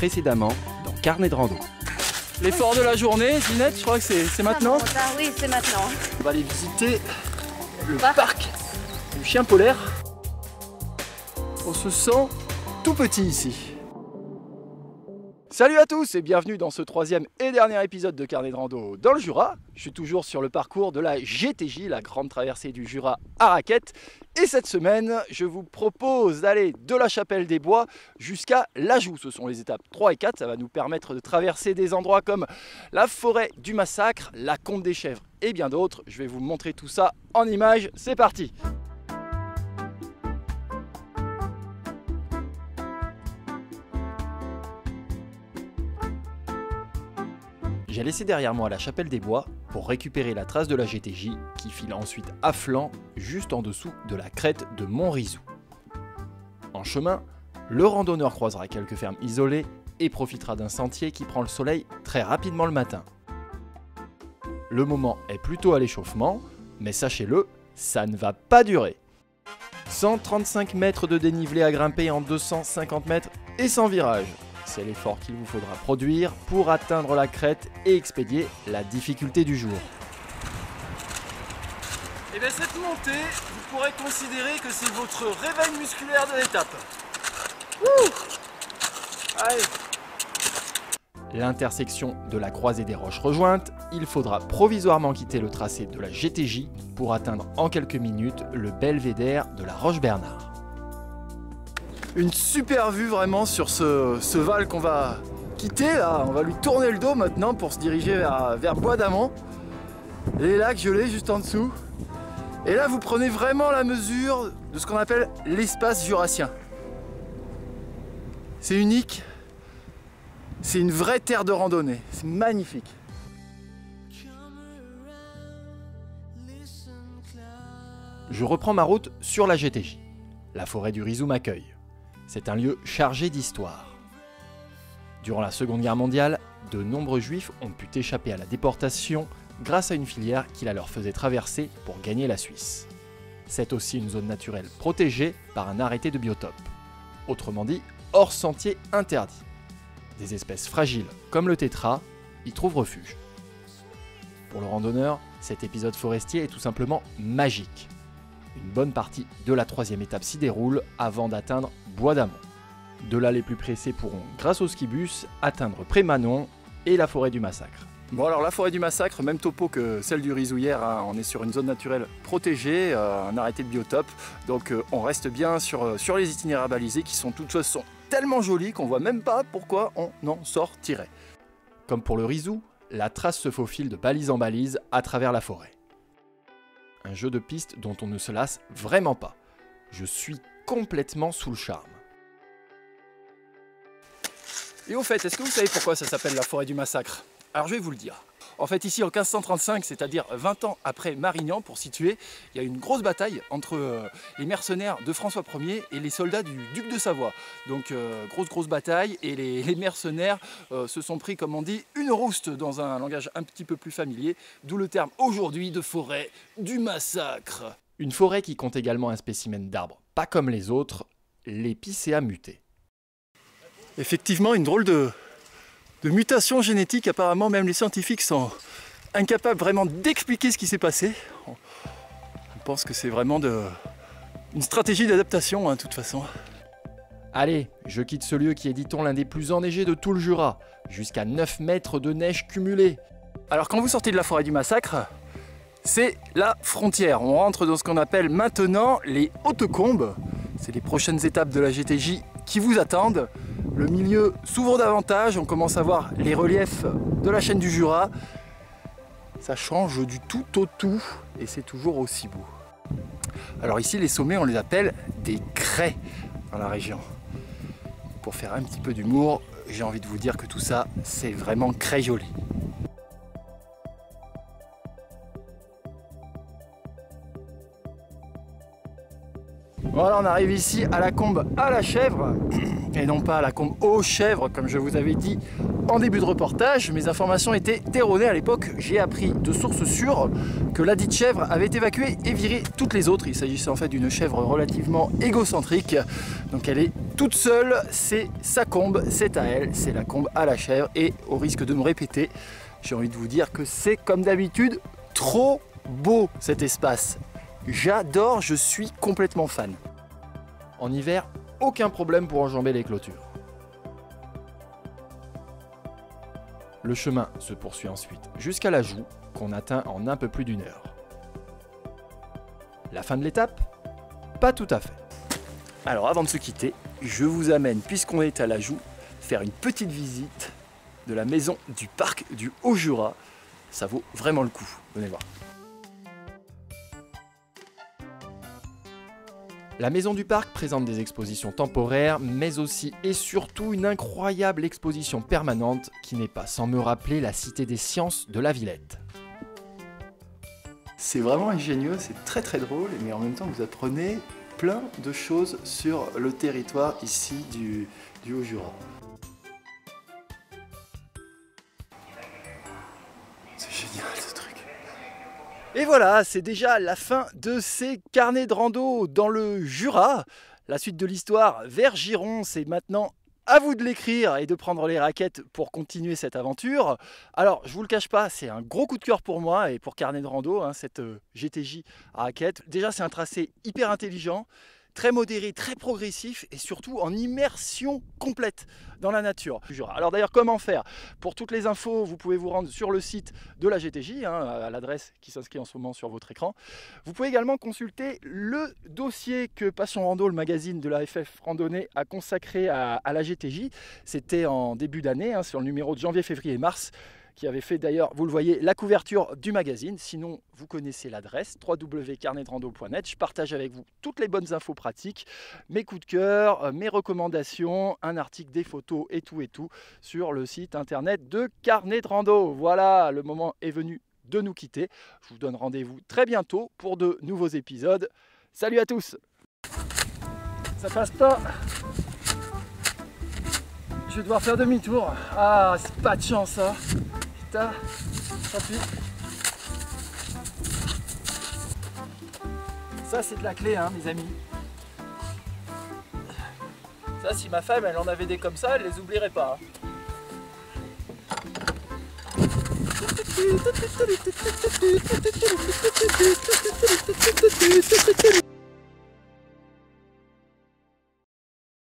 précédemment dans Carnet de rando. L'effort de la journée, Ginette, je crois que c'est maintenant. Oui, c'est maintenant. On va aller visiter le parc du chien polaire. On se sent tout petit ici. Salut à tous et bienvenue dans ce troisième et dernier épisode de Carnet de rando dans le Jura. Je suis toujours sur le parcours de la GTJ, la grande traversée du Jura à raquettes. Et cette semaine, je vous propose d'aller de la Chapelle des Bois jusqu'à l'Ajoux. Ce sont les étapes 3 et 4. Ça va nous permettre de traverser des endroits comme la forêt du Massacre, la Combe des Chèvres et bien d'autres. Je vais vous montrer tout ça en images. C'est parti! J'ai laissé derrière moi la Chapelle des Bois pour récupérer la trace de la GTJ qui file ensuite à flanc juste en dessous de la crête de Montrizou. En chemin, le randonneur croisera quelques fermes isolées et profitera d'un sentier qui prend le soleil très rapidement le matin. Le moment est plutôt à l'échauffement, mais sachez-le, ça ne va pas durer. 135 mètres de dénivelé à grimper en 250 mètres et sans virage. C'est l'effort qu'il vous faudra produire pour atteindre la crête et expédier la difficulté du jour. Et bien cette montée, vous pourrez considérer que c'est votre réveil musculaire de l'étape. Allez. L'intersection de la croisée des roches rejointes, il faudra provisoirement quitter le tracé de la GTJ pour atteindre en quelques minutes le belvédère de la Roche-Bernard. Une super vue vraiment sur ce val qu'on va quitter là. On va lui tourner le dos maintenant pour se diriger vers Bois d'Amont. Les lacs gelés juste en dessous. Et là vous prenez vraiment la mesure de ce qu'on appelle l'espace jurassien. C'est unique. C'est une vraie terre de randonnée. C'est magnifique. Je reprends ma route sur la GTJ. La forêt du Rizou m'accueille. C'est un lieu chargé d'histoire. Durant la Seconde Guerre mondiale, de nombreux juifs ont pu échapper à la déportation grâce à une filière qui la leur faisait traverser pour gagner la Suisse. C'est aussi une zone naturelle protégée par un arrêté de biotope. Autrement dit, hors sentier interdit. Des espèces fragiles comme le tétra y trouvent refuge. Pour le randonneur, cet épisode forestier est tout simplement magique. Une bonne partie de la troisième étape s'y déroule avant d'atteindre Bois d'Amont. De là, les plus pressés pourront, grâce au skibus, atteindre Prémanon et la forêt du Massacre. Bon alors la forêt du Massacre, même topo que celle du Rizou hier, hein, on est sur une zone naturelle protégée, un arrêté de biotope, donc on reste bien sur les itinéraires balisés qui sont de toute façon tellement jolis qu'on voit même pas pourquoi on en sortirait. Comme pour le Rizou, la trace se faufile de balise en balise à travers la forêt. Un jeu de piste dont on ne se lasse vraiment pas. Je suis complètement sous le charme. Et au fait, est-ce que vous savez pourquoi ça s'appelle la forêt du Massacre? Alors je vais vous le dire. En fait ici en 1535, c'est-à-dire 20 ans après Marignan pour situer, il y a une grosse bataille entre les mercenaires de François Ier et les soldats du duc de Savoie. Donc grosse bataille et les mercenaires se sont pris, comme on dit, une rouste dans un langage un petit peu plus familier, d'où le terme aujourd'hui de forêt du Massacre. Une forêt qui compte également un spécimen d'arbre, pas comme les autres, l'épicéa muté. Effectivement, une drôle de mutation génétique, apparemment même les scientifiques sont incapables vraiment d'expliquer ce qui s'est passé. On pense que c'est vraiment une stratégie d'adaptation, de toute façon. Allez, je quitte ce lieu qui est, dit-on, l'un des plus enneigés de tout le Jura, jusqu'à 9 mètres de neige cumulée. Alors quand vous sortez de la forêt du Massacre, c'est la frontière. On rentre dans ce qu'on appelle maintenant les Hautes Combes. C'est les prochaines étapes de la GTJ qui vous attendent. Le milieu s'ouvre davantage, on commence à voir les reliefs de la chaîne du Jura. Ça change du tout au tout et c'est toujours aussi beau. Alors ici, les sommets, on les appelle des craies dans la région. Pour faire un petit peu d'humour, j'ai envie de vous dire que tout ça, c'est vraiment très joli. Voilà, on arrive ici à la Combe à la Chèvre. et non pas la combe aux chèvres comme je vous avais dit en début de reportage. Mes informations étaient erronées à l'époque. J'ai appris de sources sûres que la dite chèvre avait évacué et viré toutes les autres. Il s'agissait en fait d'une chèvre relativement égocentrique. Donc elle est toute seule, c'est sa combe, c'est à elle, c'est la combe à la chèvre. Et au risque de me répéter, j'ai envie de vous dire que c'est comme d'habitude trop beau cet espace. J'adore, je suis complètement fan. En hiver, aucun problème pour enjamber les clôtures. Le chemin se poursuit ensuite jusqu'à la Joux, qu'on atteint en un peu plus d'1 heure. La fin de l'étape? Pas tout à fait. Alors avant de se quitter, je vous amène, puisqu'on est à la Joux, faire une petite visite de la maison du parc du Haut-Jura. Ça vaut vraiment le coup, venez voir. La maison du parc présente des expositions temporaires, mais aussi et surtout une incroyable exposition permanente qui n'est pas sans me rappeler la Cité des Sciences de la Villette. C'est vraiment ingénieux, c'est très drôle, mais en même temps vous apprenez plein de choses sur le territoire ici du Haut-Jura. C'est génial ce truc. Et voilà, c'est déjà la fin de ces carnets de rando dans le Jura. La suite de l'histoire vers Giron, c'est maintenant à vous de l'écrire et de prendre les raquettes pour continuer cette aventure. Alors, je vous le cache pas, c'est un gros coup de cœur pour moi et pour Carnet de Rando, cette GTJ à raquettes. Déjà, c'est un tracé hyper intelligent, très modéré, très progressif et surtout en immersion complète dans la nature. Alors d'ailleurs, comment faire? Pour toutes les infos, vous pouvez vous rendre sur le site de la GTJ, à l'adresse qui s'inscrit en ce moment sur votre écran. Vous pouvez également consulter le dossier que Passion Rando, le magazine de la FF Randonnée, a consacré à la GTJ. C'était en début d'année, sur le numéro de janvier, février et mars, qui avait fait d'ailleurs, vous le voyez, la couverture du magazine. Sinon, vous connaissez l'adresse www.carnetrando.net. Je partage avec vous toutes les bonnes infos pratiques, mes coups de cœur, mes recommandations, un article, des photos et tout sur le site internet de Carnet de Rando. Voilà, le moment est venu de nous quitter. Je vous donne rendez-vous très bientôt pour de nouveaux épisodes. Salut à tous! Ça passe pas. Je vais devoir faire demi-tour. Ah, c'est pas de chance, ça. Putain, tant pis. Ça, c'est de la clé, mes amis. Ça, si ma femme, elle en avait des comme ça, elle les oublierait pas.